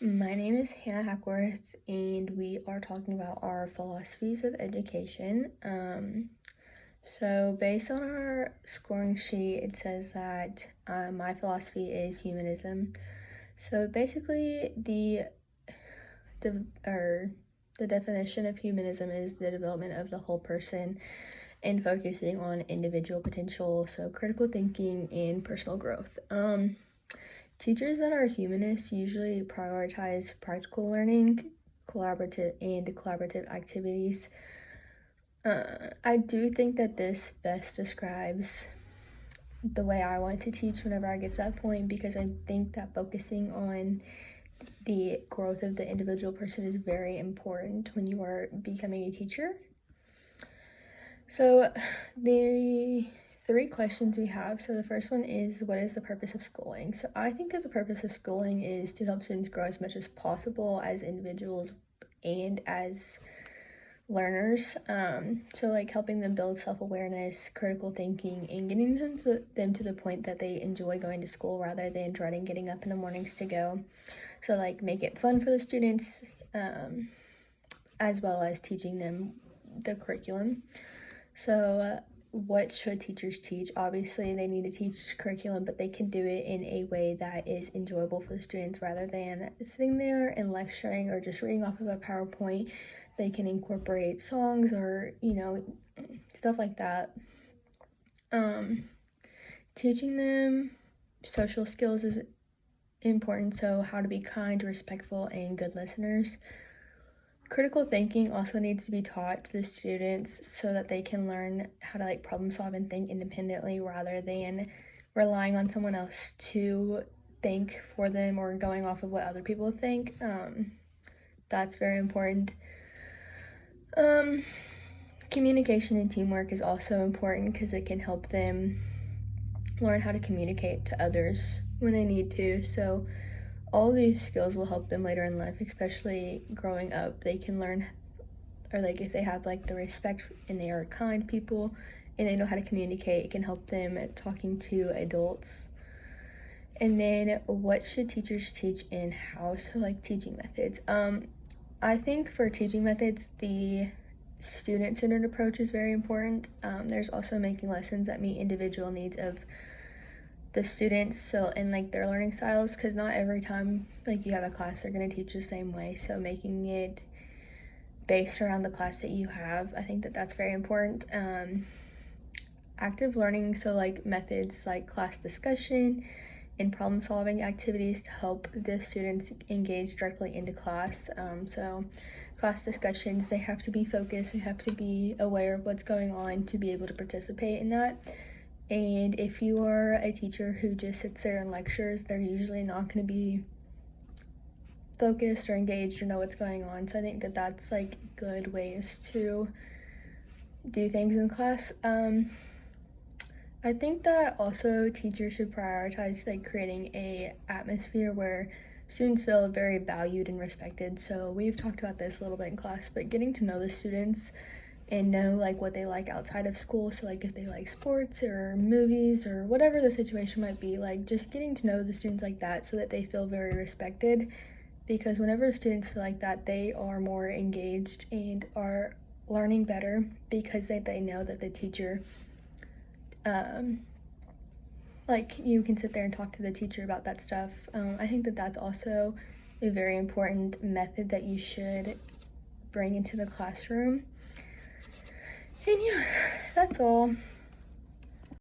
My name is Hannah Hackworth, and we are talking about our philosophies of education. So, based on our scoring sheet, it says that my philosophy is humanism. So, basically, the or the definition of humanism is the development of the whole person and focusing on individual potential, so critical thinking and personal growth. Teachers that are humanists usually prioritize practical learning, collaborative activities. I do think that this best describes the way I want to teach whenever I get to that point, because I think that focusing on the growth of the individual person is very important when you are becoming a teacher. So the three questions we have. So the first one is, what is the purpose of schooling? So I think that the purpose of schooling is to help students grow as much as possible as individuals and as learners. So like helping them build self-awareness, critical thinking, and getting them to the point that they enjoy going to school rather than dreading getting up in the mornings to go. So like make it fun for the students, as well as teaching them the curriculum. So what should teachers teach? Obviously, they need to teach curriculum, but they can do it in a way that is enjoyable for the students rather than sitting there and lecturing or just reading off of a PowerPoint. They can incorporate songs or, stuff like that. Teaching them social skills is important, so how to be kind, respectful, and good listeners. Critical thinking also needs to be taught to the students so that they can learn how to problem solve and think independently rather than relying on someone else to think for them or going off of what other people think. That's very important. Communication and teamwork is also important because it can help them learn how to communicate to others when they need to. So all these skills will help them later in life, especially growing up. They can learn, or if they have the respect and they are kind people and they know how to communicate, it can help them talking to adults. And then what should teachers teach and how? So teaching methods. I think for teaching methods, the student-centered approach is very important. There's also making lessons that meet individual needs of the students, so and their learning styles, because not every time you have a class they're going to teach the same way, so making it based around the class that you have, I think that that's very important. Active learning, so methods like class discussion and problem solving activities to help the students engage directly into class. So class discussions, they have to be focused, they have to be aware of what's going on to be able to participate in that. And if you are a teacher who just sits there and lectures, they're usually not going to be focused or engaged or know what's going on. So I think that that's good ways to do things in class. I think that also teachers should prioritize creating a atmosphere where students feel very valued and respected. So we've talked about this a little bit in class, but getting to know the students and know what they like outside of school. So if they like sports or movies or whatever the situation might be, just getting to know the students like that so that they feel very respected, because whenever students feel like that, they are more engaged and are learning better because they know that the teacher, you can sit there and talk to the teacher about that stuff. I think that that's also a very important method that you should bring into the classroom. And yeah, that's all.